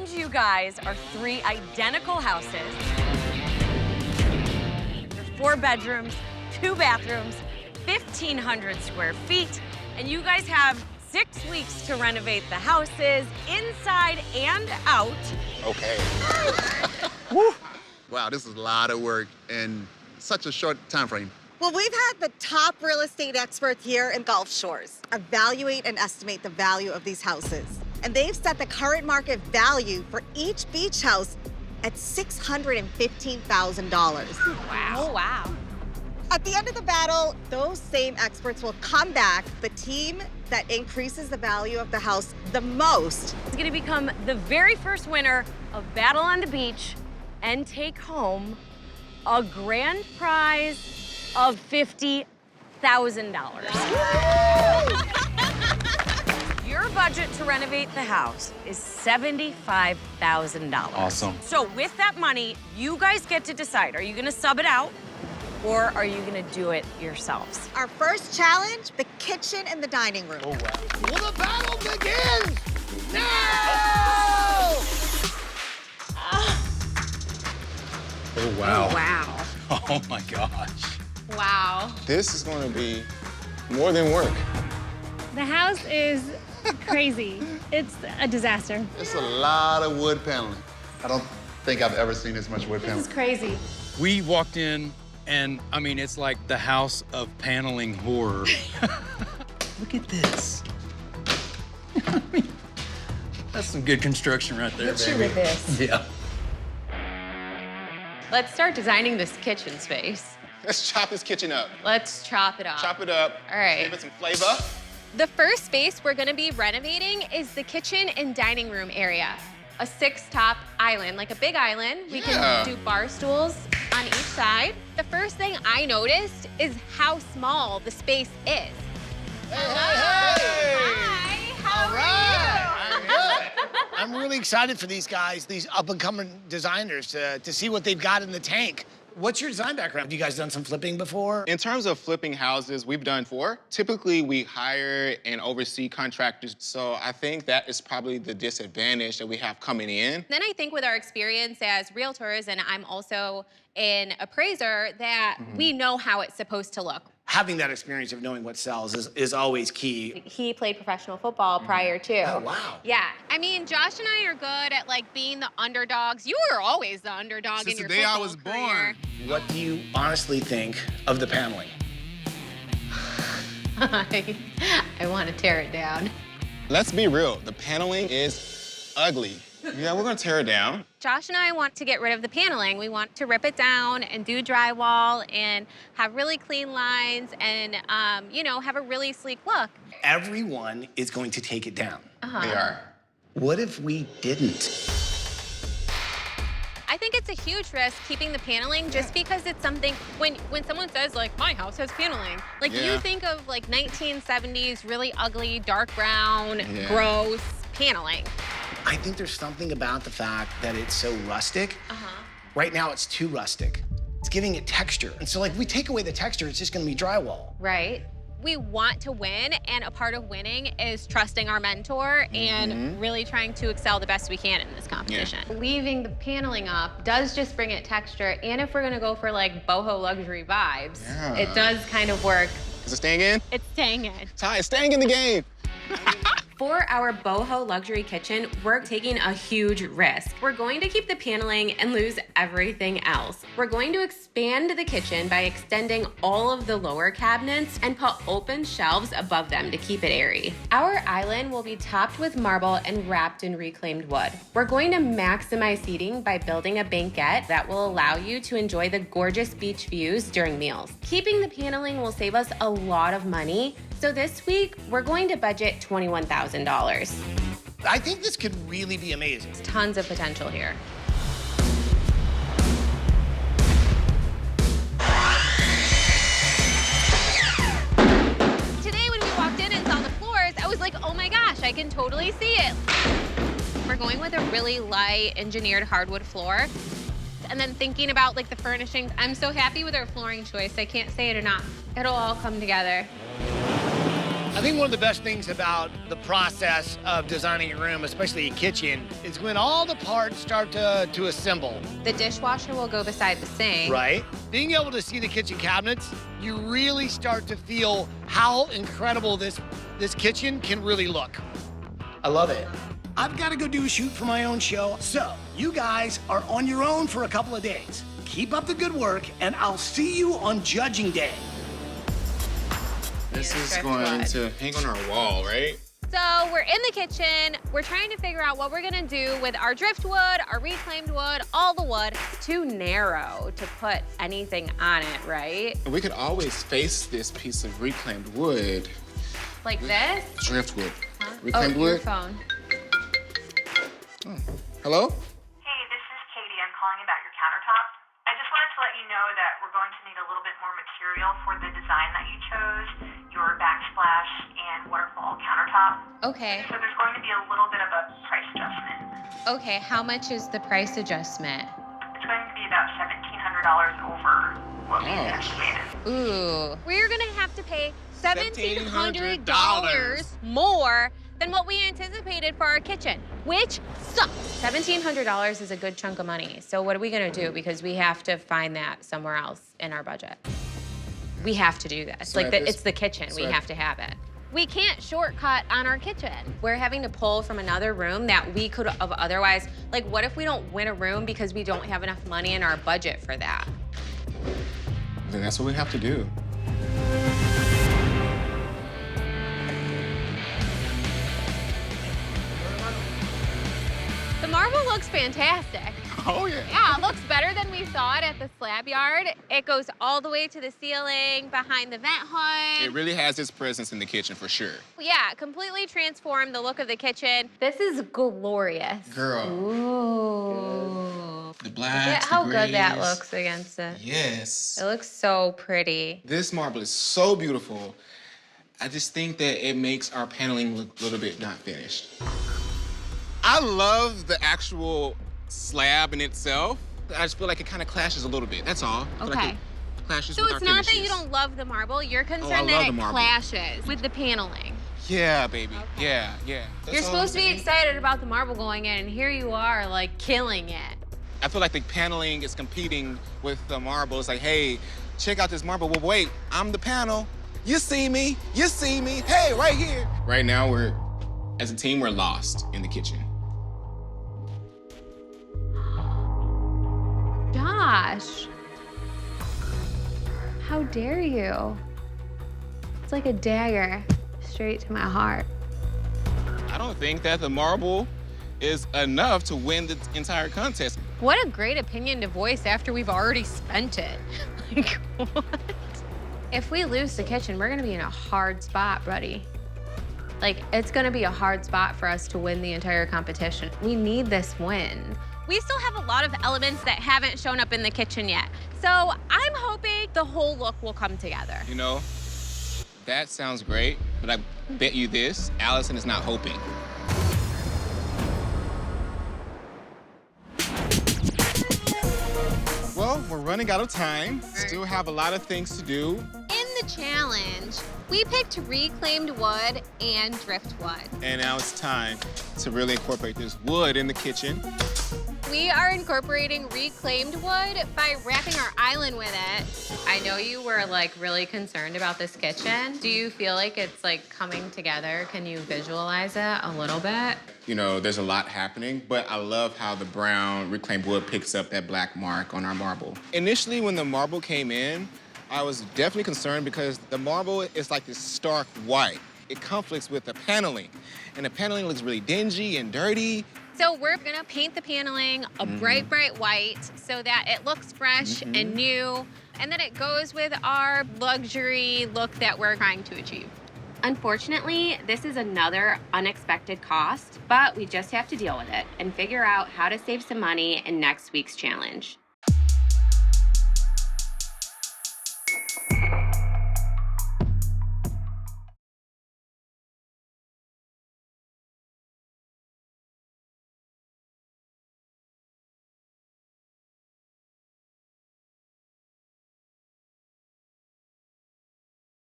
behind you guys are 3 identical houses. They're 4 bedrooms, 2 bathrooms, 1,500 square feet, and you guys have 6 weeks to renovate the houses inside and out. Okay. Woo. Wow, this is a lot of work in such a short time frame. Well, we've had the top real estate experts here in Gulf Shores evaluate and estimate the value of these houses. And they've set the current market value for each beach house at $615,000. Wow. Oh, wow. At the end of the battle, those same experts will come back. The team that increases the value of the house the most is going to become the very first winner of Battle on the Beach and take home a grand prize of $50,000. Your budget to renovate the house is $75,000. Awesome. So with that money, you guys get to decide, are you gonna sub it out or are you gonna do it yourselves? Our first challenge, the kitchen and the dining room. Oh, wow. Will the battle begin now? Oh, wow. Wow. Oh, my gosh. Wow. This is going to be more than work. The house is crazy. It's a disaster. It's a lot of wood paneling. I don't think I've ever seen this much wood This paneling. is crazy. We walked in, and I mean, it's like the house of paneling horror. Look at this. I mean, that's some good construction right there, Picture baby. this. Yeah. Let's start designing this kitchen space. Let's chop this kitchen up. Let's chop it up. Chop it up. All right. Give it some flavor. The first space we're gonna be renovating is the kitchen and dining room area. A 6-top island, like a big island. We Yeah. can do bar stools on each side. The first thing I noticed is how small the space is. Hi, how All right. I'm good. I'm really excited for these guys, these up-and-coming designers, to see what they've got in the tank. What's your design background? Have you guys done some flipping before? In terms of flipping houses, we've done 4. Typically, we hire and oversee contractors, so I think that is probably the disadvantage that we have coming in. Then I think with our experience as realtors, and I'm also an appraiser, that we know how it's supposed to look. Having that experience of knowing what sells is always key. He played professional football prior to. Oh, wow. Yeah, I mean, Josh and I are good at like being the underdogs. You were always the underdog Since in your the day I football was career. born. What do you honestly think of the paneling? I want to tear it down. Let's be real, the paneling is ugly. Yeah, we're gonna tear it down. Josh and I want to get rid of the paneling. We want to rip it down and do drywall and have really clean lines and, you know, have a really sleek look. Everyone is going to take it down. They are. What if we didn't? I think it's a huge risk keeping the paneling just because it's something, when someone says like, my house has paneling, like Yeah. you think of like 1970s, really ugly, dark brown, Yeah. gross paneling. I think there's something about the fact that it's so rustic. Right now, it's too rustic. It's giving it texture. And so, like, if we take away the texture, it's just gonna be drywall. Right. We want to win, and a part of winning is trusting our mentor and really trying to excel the best we can in this competition. Leaving the paneling up does just bring it texture, and if we're gonna go for like boho luxury vibes, Yeah. it does kind of work. Is it staying in? It's staying in. Ty, it's staying in the game. For our boho luxury kitchen, we're taking a huge risk. We're going to keep the paneling and lose everything else. We're going to expand the kitchen by extending all of the lower cabinets and put open shelves above them to keep it airy. Our island will be topped with marble and wrapped in reclaimed wood. We're going to maximize seating by building a banquette that will allow you to enjoy the gorgeous beach views during meals. Keeping the paneling will save us a lot of money, so this week, we're going to budget $21,000. I think this could really be amazing. Tons of potential here. Today when we walked in and saw the floors, I was like, oh my gosh, I can totally see it. We're going with a really light engineered hardwood floor. And then thinking about like the furnishings, I'm so happy with our flooring choice. I can't say it enough. It'll all come together. I think one of the best things about the process of designing a room, especially a kitchen, is when all the parts start to assemble. The dishwasher will go beside the sink. Right. Being able to see the kitchen cabinets, you really start to feel how incredible this kitchen can really look. I love it. I've got to go do a shoot for my own show, so you guys are on your own for a couple of days. Keep up the good work, and I'll see you on judging day. This is going to hang on our wall, right? So we're in the kitchen. We're trying to figure out what we're gonna do with our driftwood, our reclaimed wood, all the wood. It's too narrow to put anything on it, right? We could always face this piece of reclaimed wood. Like this? Driftwood. Huh? Reclaimed your wood. phone. Oh. Hello? Hey, this is Katie. I'm calling about your countertop. I just wanted to let you know that we're going to need a little bit more material for the design that you chose, your backsplash and waterfall countertop. Okay. So there's going to be a little bit of a price adjustment. Okay, how much is the price adjustment? It's going to be about $1,700 over what we estimated. Ooh. We're gonna have to pay $1,700 more than what we anticipated for our kitchen, which sucks. $1,700 is a good chunk of money. So what are we gonna do? Because we have to find that somewhere else in our budget. We have to do this. So it's the kitchen. We have to have it. We can't shortcut on our kitchen. We're having to pull from another room that we could have otherwise, like what if we don't win a room because we don't have enough money in our budget for that? Then that's what we have to do. The marble looks fantastic. Oh, yeah. Yeah, it looks better than we saw it at the slab yard. It goes all the way to the ceiling, behind the vent hood. It really has its presence in the kitchen for sure. Yeah, completely transformed the look of the kitchen. This is glorious. Girl. Ooh. The blacks, Look at how the good that grays. looks against it. Yes. It looks so pretty. This marble is so beautiful. I just think that it makes our paneling look a little bit not finished. I love the actual slab in itself. I just feel like it kind of clashes a little bit. That's all. I feel like Okay. it clashes So with it's our not that finishes. you don't love the marble, you're concerned love that the it marble. clashes with the paneling. Yeah, baby. Okay. Yeah, yeah. That's You're all supposed to I'm be saying. excited about the marble going in, and here you are, like, killing it. I feel like the paneling is competing with the marble. It's like, hey, check out this marble. Well, wait, I'm the panel. You see me. You see me. Hey, right here. Right now, as a team, we're lost in the kitchen. Josh, how dare you? It's like a dagger straight to my heart. I don't think that the marble is enough to win the entire contest. What a great opinion to voice after we've already spent it. Like, what? If we lose the kitchen, we're gonna be in a hard spot, buddy. Like, it's gonna be a hard spot for us to win the entire competition. We need this win. We still have a lot of elements that haven't shown up in the kitchen yet. So I'm hoping the whole look will come together. You know, that sounds great, but I bet you this, Alison is not hoping. Well, we're running out of time. Still have a lot of things to do. In the challenge, we picked reclaimed wood and driftwood. And now it's time to really incorporate this wood in the kitchen. We are incorporating reclaimed wood by wrapping our island with it. I know you were like really concerned about this kitchen. Do you feel like it's like coming together? Can you visualize it a little bit? You know, there's a lot happening, but I love how the brown reclaimed wood picks up that black mark on our marble. Initially, when the marble came in, I was definitely concerned because the marble is like this stark white. It conflicts with the paneling, and the paneling looks really dingy and dirty. So we're gonna paint the paneling a bright, bright white so that it looks fresh and new, and then it goes with our luxury look that we're trying to achieve. Unfortunately, this is another unexpected cost, but we just have to deal with it and figure out how to save some money in next week's challenge.